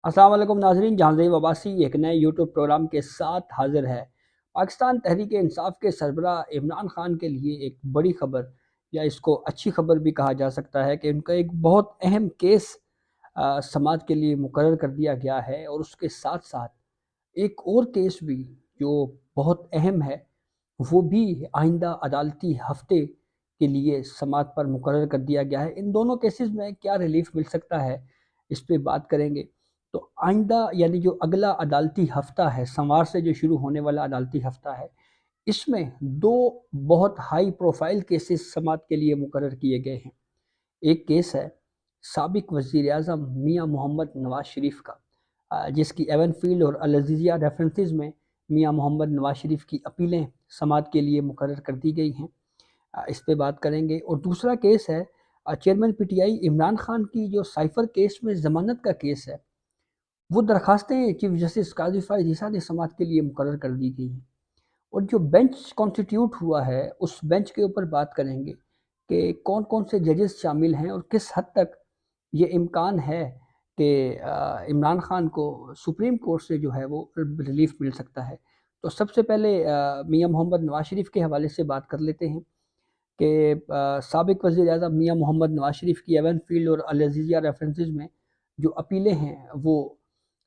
अस्सलाम वालेकुम नाजरीन, जहांज़ीब अब्बासी एक नए यूट्यूब प्रोग्राम के साथ हाजिर है। पाकिस्तान तहरीक इंसाफ के सरबराह इमरान खान के लिए एक बड़ी खबर या इसको अच्छी खबर भी कहा जा सकता है कि उनका एक बहुत अहम केस समाअत के लिए मुकर्रर कर दिया गया है, और उसके साथ साथ एक और केस भी जो बहुत अहम है वो भी आइंदा अदालती हफ्ते के लिए समाअत पर मुकर्रर कर दिया गया है। इन दोनों केसेस में क्या रिलीफ मिल सकता है, इस पे बात करेंगे। तो आइंदा यानी जो अगला अदालती हफ्ता है, सोमवार से जो शुरू होने वाला अदालती हफ्ता है, इसमें दो बहुत हाई प्रोफाइल केसेस समाअत के लिए मुकर्रर किए गए हैं। एक केस है साबिक वज़ीर आज़म मियां मोहम्मद नवाज शरीफ का, जिसकी एवनफील्ड और अल अज़ीज़िया रेफरेंसेस में मियां मोहम्मद नवाज शरीफ की अपीलें समाअत के लिए मुकर्रर कर दी गई हैं। इस पे बात करेंगे। और दूसरा केस है चेयरमैन पीटीआई इमरान खान की जो साइफर केस में ज़मानत का केस है, वो दरखास्तें चीफ जस्टिस काजी फ़ाइज़ ईसा ने समाअत के लिए मुकर्रर कर दी गई हैं। और जो बेंच कॉन्स्टिट्यूट हुआ है, उस बेंच के ऊपर बात करेंगे कि कौन कौन से जजेस शामिल हैं और किस हद तक ये इम्कान है कि इमरान खान को सुप्रीम कोर्ट से जो है वो रिलीफ मिल सकता है। तो सबसे पहले मियां मोहम्मद नवाज शरीफ के हवाले से बात कर लेते हैं कि साबिक वज़ीर आज़म मियां मोहम्मद नवाज शरीफ की एवन फील्ड और अल अज़ीज़िया रेफरेंसेस में जो अपीलें हैं वो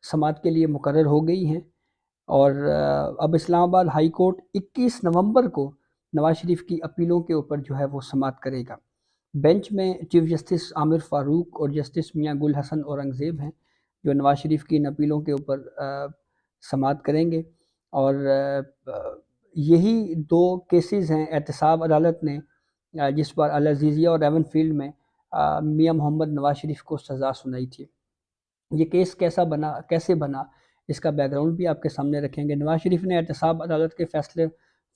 समाअत के लिए मुकर्रर हो गई हैं। और अब इस्लामाबाद हाई कोर्ट 21 नवंबर को नवाज शरीफ की अपीलों के ऊपर जो है वो समाअत करेगा। बेंच में चीफ जस्टिस आमिर फ़ारूक और जस्टिस मियां गुल हसन औरंगज़ेब हैं, जो नवाज शरीफ की इन अपीलों के ऊपर समाअत करेंगे। और यही दो केसेस हैं एहतसाब अदालत ने जिस पर अल अज़ीज़िया और एवन फील्ड में मियां मोहम्मद नवाज शरीफ को सज़ा सुनाई थी। ये केस कैसे बना, इसका बैकग्राउंड भी आपके सामने रखेंगे। नवाज शरीफ ने एहतसाब अदालत के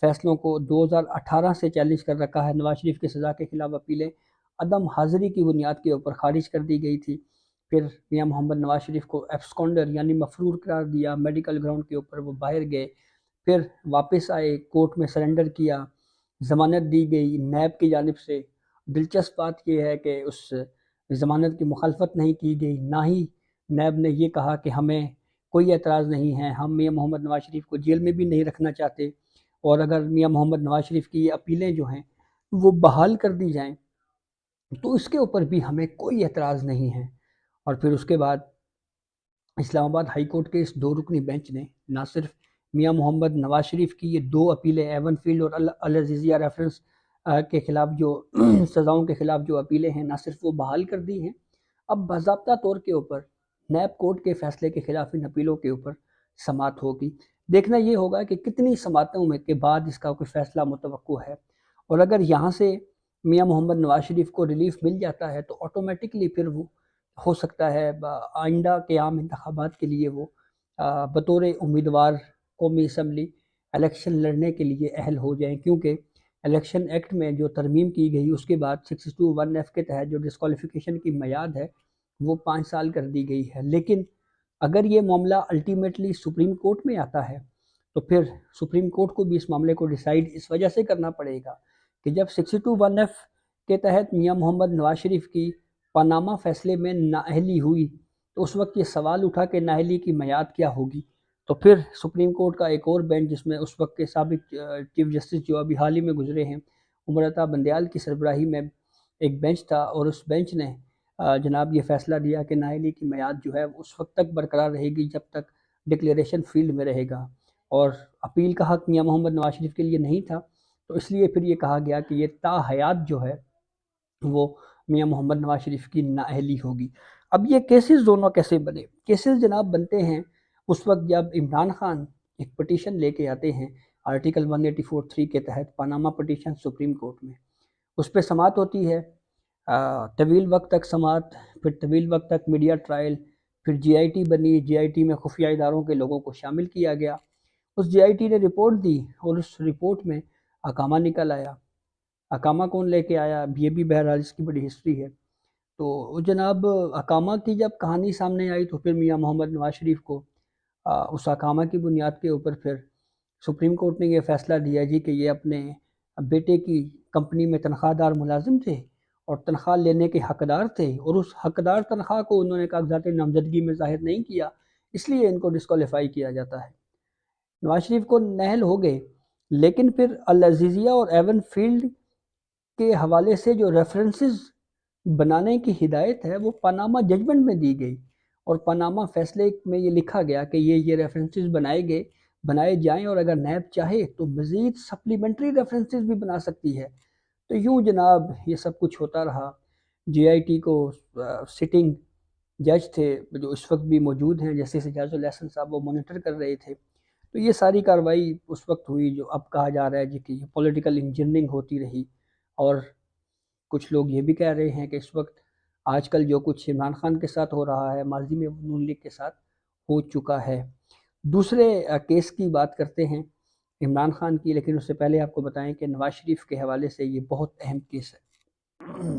फैसलों को 2018 से चैलेंज कर रखा है। नवाज शरीफ की सज़ा के खिलाफ अपीलें अदम हाज़िरी की बुनियाद के ऊपर खारिज कर दी गई थी। फिर मियां मोहम्मद नवाज शरीफ को एब्सकॉन्डर यानी मफरूर करार दिया, मेडिकल ग्राउंड के ऊपर वो बाहर गए, फिर वापस आए, कोर्ट में सरेंडर किया, ज़मानत दी गई नैब की जानिब से। दिलचस्प बात यह है कि उस ज़मानत की मुखालफत नहीं की गई, ना ही नैब ने ये कहा कि हमें कोई एतराज़ नहीं है, हम मियां मोहम्मद नवाज शरीफ को जेल में भी नहीं रखना चाहते, और अगर मियां मोहम्मद नवाज शरीफ की ये अपीलें जो हैं वो बहाल कर दी जाएं तो इसके ऊपर भी हमें कोई एतराज़ नहीं है। और फिर उसके बाद इस्लामाबाद हाई कोर्ट के इस दो रुकनी बेंच ने ना सिर्फ मियां मोहम्मद नवाज शरीफ की ये दो अपीलें एवन फील्ड और अल अज़ीज़िया रेफरेंस के ख़िलाफ़ जो सज़ाओं के ख़िलाफ़ जो अपीलें हैं, ना सिर्फ वो बहाल कर दी हैं, अब बाज़ाब्ता तौर के ऊपर नैब कोर्ट के फ़ैसले के ख़िलाफ़ इन अपीलों के ऊपर समाअत होगी। देखना ये होगा कि कितनी समाअतों में के बाद इसका कोई फ़ैसला मुतवक्को है। और अगर यहाँ से मियां मोहम्मद नवाज शरीफ को रिलीफ मिल जाता है तो ऑटोमेटिकली फिर वो हो सकता है आइंदा के आम इंतखाबात के लिए वो बतौर उम्मीदवार कौमी असम्बली इलेक्शन लड़ने के लिए अहल हो जाएं, क्योंकि इलेक्शन एक्ट में जो तरमीम की गई उसके बाद 621F के तहत जो डिस्क्वालिफिकेशन की मियाद है वो 5 साल कर दी गई है। लेकिन अगर ये मामला अल्टीमेटली सुप्रीम कोर्ट में आता है तो फिर सुप्रीम कोर्ट को भी इस मामले को डिसाइड इस वजह से करना पड़ेगा कि जब 621F के तहत मियां मोहम्मद नवाज शरीफ की पनामा फैसले में नाअहली हुई, तो उस वक्त ये सवाल उठा कि नाअहली की मियाद क्या होगी। तो फिर सुप्रीम कोर्ट का एक और बेंच, जिसमें उस वक्त के साबिक चीफ जस्टिस जो अभी हाल ही में गुजरे हैं उमर अता बंदयाल की सरबराही में एक बेंच था, और उस बेंच ने जनाब ये फ़ैसला दिया कि नाअहली की मियाद जो है उस वक्त तक बरकरार रहेगी जब तक डिक्लेरेशन फील्ड में रहेगा, और अपील का हक़ मियां मोहम्मद नवाज शरीफ के लिए नहीं था। तो इसलिए फिर ये कहा गया कि ये ताहयात जो है वो मियां मोहम्मद नवाज शरीफ की नाअहली होगी। अब ये केसेस दोनों कैसे बने? केसेस जनाब बनते हैं उस वक्त जब इमरान खान एक पटिशन लेके आते हैं आर्टिकल 184(3) के तहत, पनामा पटिशन सुप्रीम कोर्ट में। उस पर समाअत होती है, तवील वक्त तक समाअत, फिर तवील वक्त तक मीडिया ट्रायल, फिर जीआईटी बनी, जीआईटी में खुफिया इदारों के लोगों को शामिल किया गया, उस जीआईटी ने रिपोर्ट दी और उस रिपोर्ट में अकामा निकल आया। अकामा कौन लेके आया, अब ये भी बहरहाल इसकी बड़ी हिस्ट्री है। तो जनाब अकामा की जब कहानी सामने आई तो फिर मियां मोहम्मद नवाज शरीफ को उस अकामा की बुनियाद के ऊपर फिर सुप्रीम कोर्ट ने ये फ़ैसला दिया जी कि ये अपने बेटे की कंपनी में तनख्वाहदार मुलाजिम थे, اور تنخواہ لینے کے حقدار تھے، اور اس حقدار تنخواہ کو انہوں نے کاغذات نامزدگی میں ظاہر نہیں کیا، اس لیے ان کو ڈسکوالیفائی کیا جاتا ہے۔ نواز شریف کو نہل ہو گئے، لیکن پھر العزیزیہ اور ایون فیلڈ کے حوالے سے جو ریفرنسز بنانے کی ہدایت ہے وہ پاناما ججمنٹ میں دی گئی، اور پاناما فیصلے میں یہ لکھا گیا کہ یہ ریفرنسز بنائے جائیں، اور اگر نیب چاہے تو مزید سپلیمنٹری ریفرنسز بھی بنا سکتی ہے۔ تو یوں جناب یہ سب کچھ ہوتا رہا۔ جے آئی ٹی کو سٹنگ جج تھے جو اس وقت بھی موجود ہیں، جسٹس اعجاز الاحسن صاحب، وہ مانیٹر کر رہے تھے۔ تو یہ ساری کارروائی اس وقت ہوئی جو اب کہا جا رہا ہے جی کہ یہ پولیٹیکل انجینئرنگ ہوتی رہی، اور کچھ لوگ یہ بھی کہہ رہے ہیں کہ اس وقت آج کل جو کچھ عمران خان کے ساتھ ہو رہا ہے ماضی میں نون لیگ کے ساتھ ہو چکا ہے۔ دوسرے کیس کی بات کرتے ہیں عمران خان کی، لیکن اس سے پہلے آپ کو بتائیں کہ نواز شریف کے حوالے سے یہ بہت اہم کیس ہے۔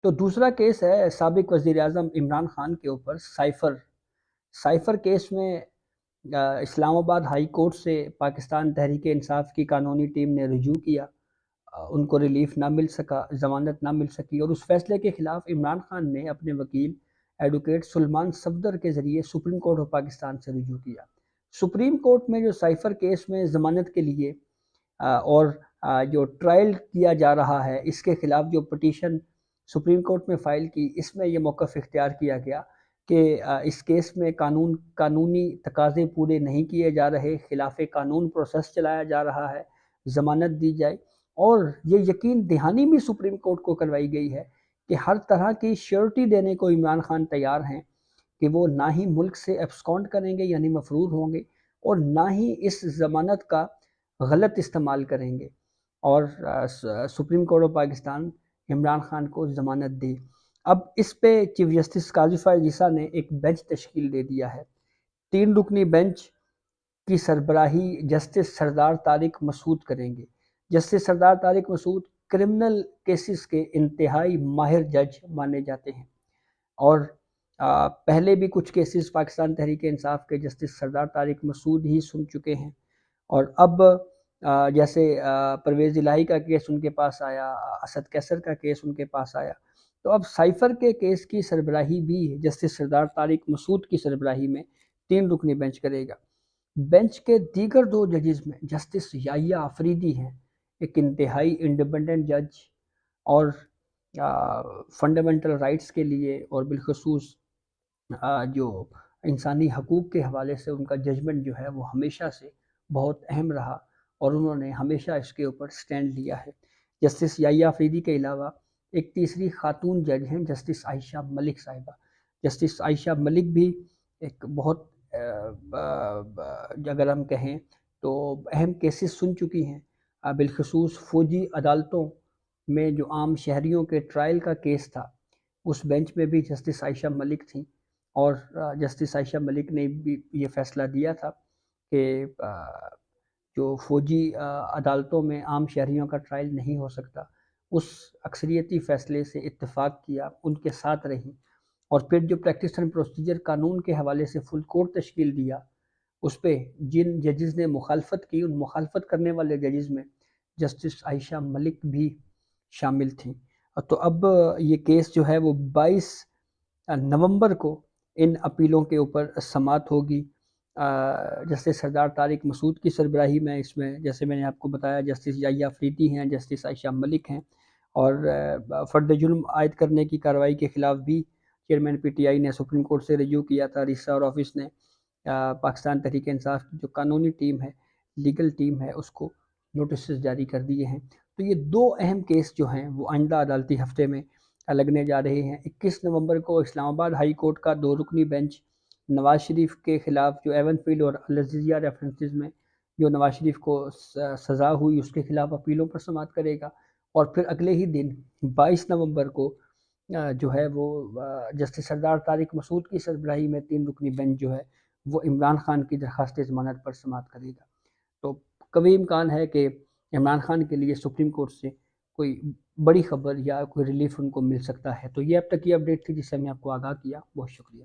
تو دوسرا کیس ہے سابق وزیر اعظم عمران خان کے اوپر سائفر کیس میں اسلام آباد ہائی کورٹ سے پاکستان تحریک انصاف کی قانونی ٹیم نے رجوع کیا، ان کو ریلیف نہ مل سکا، ضمانت نہ مل سکی، اور اس فیصلے کے خلاف عمران خان نے اپنے وکیل ایڈوکیٹ سلمان صفدر کے ذریعے سپریم کورٹ آف پاکستان سے رجوع کیا۔ سپریم کورٹ میں جو سائفر کیس میں ضمانت کے لیے اور جو ٹرائل کیا جا رہا ہے، اس کے خلاف جو پٹیشن سپریم کورٹ میں فائل کی، اس میں یہ موقف اختیار کیا گیا کہ اس کیس میں قانونی تقاضے پورے نہیں کیے جا رہے، خلاف قانون پروسیس چلایا جا رہا ہے، ضمانت دی جائے، اور یہ یقین دہانی بھی سپریم کورٹ کو کروائی گئی ہے کہ ہر طرح کی شیورٹی دینے کو عمران خان تیار ہیں کہ وہ نہ ہی ملک سے ایبسکونڈ کریں گے یعنی مفرور ہوں گے، اور نہ ہی اس ضمانت کا غلط استعمال کریں گے، اور supreme court of Pakistan Imran Khan کو ضمانت دی۔ اب اس پہ چیف جسٹس قاضی فائز عیسیٰ نے ایک بینچ تشکیل دے دیا ہے۔ 3 رکنی بینچ کی سربراہی جسٹس سردار طارق مسعود کریں گے۔ جسٹس سردار طارق مسعود کرمنل کیسز کے انتہائی ماہر جج مانے جاتے ہیں، اور پہلے بھی کچھ کیسز پاکستان تحریک انصاف کے جسٹس سردار طارق مسعود ہی سن چکے ہیں، اور اب جیسے پرویز الہی کا کیس ان کے پاس آیا، اسد کیسر کا کیس ان کے پاس آیا، تو اب سائفر کے کیس کی سربراہی بھی جسٹس سردار طارق مسعود کی سربراہی میں 3 رکنی بینچ کرے گا۔ بینچ کے دیگر 2 ججز میں جسٹس یحییٰ آفریدی ہیں، ایک انتہائی انڈیپینڈنٹ جج، اور فنڈامنٹل رائٹس کے لیے اور بالخصوص جو انسانی حقوق کے حوالے سے ان کا ججمنٹ جو ہے وہ ہمیشہ سے بہت اہم رہا، اور انہوں نے ہمیشہ اس کے اوپر سٹینڈ لیا ہے۔ جسٹس یحییٰ آفریدی کے علاوہ ایک تیسری خاتون جج ہیں جسٹس عائشہ ملک صاحبہ۔ جسٹس عائشہ ملک بھی ایک بہت اگر ہم کہیں تو اہم کیسز سن چکی ہیں، بالخصوص فوجی عدالتوں میں جو عام شہریوں کے ٹرائل کا کیس تھا، اس بینچ میں بھی جسٹس عائشہ ملک تھیں، اور جسٹس عائشہ ملک نے بھی یہ فیصلہ دیا تھا کہ جو فوجی عدالتوں میں عام شہریوں کا ٹرائل نہیں ہو سکتا، اس اکثریتی فیصلے سے اتفاق کیا، ان کے ساتھ رہیں، اور پھر جو پریکٹس اینڈ پروسیجر قانون کے حوالے سے فل کورٹ تشکیل دیا، اس پہ جن ججز نے مخالفت کی، ان مخالفت کرنے والے ججز میں جسٹس عائشہ ملک بھی شامل تھیں۔ تو اب یہ کیس جو ہے وہ 22 نومبر کو ان اپیلوں کے اوپر سماعت ہوگی۔ جسٹس سردار طارق مسعود کی سربراہی میں اس میں جیسے میں نے آپ کو بتایا جسٹس یحییٰ آفریدی ہیں، جسٹس عائشہ ملک ہیں، اور فرد جرم عائد کرنے کی کارروائی کے خلاف بھی چیئرمین پی ٹی آئی نے سپریم کورٹ سے رجوع کیا تھا۔ رجسٹرار اور آفس نے پاکستان تحریک انصاف کی جو قانونی ٹیم ہے، لیگل ٹیم ہے، اس کو نوٹسز جاری کر دیے ہیں۔ تو یہ 2 اہم کیس جو ہیں وہ آئندہ عدالتی ہفتے میں لگنے جا رہے ہیں۔ 21 نومبر کو اسلام آباد ہائی کورٹ کا 2 رکنی بینچ نواز شریف کے خلاف جو ایون فیلڈ اور العزیزیہ ریفرنسز میں جو نواز شریف کو سزا ہوئی اس کے خلاف اپیلوں پر سماعت کرے گا، اور پھر اگلے ہی دن 22 نومبر کو جو ہے وہ جسٹس سردار طارق مسعود کی سربراہی میں 3 رکنی بینچ جو ہے وہ عمران خان کی درخواست ضمانت پر سماعت کرے گا۔ تو قوی امکان ہے کہ عمران خان کے لیے سپریم کورٹ سے کوئی بڑی خبر یا کوئی ریلیف ان کو مل سکتا ہے۔ تو یہ اب تک کی اپڈیٹ تھی جس سے میں آپ کو آگاہ کیا۔ بہت شکریہ۔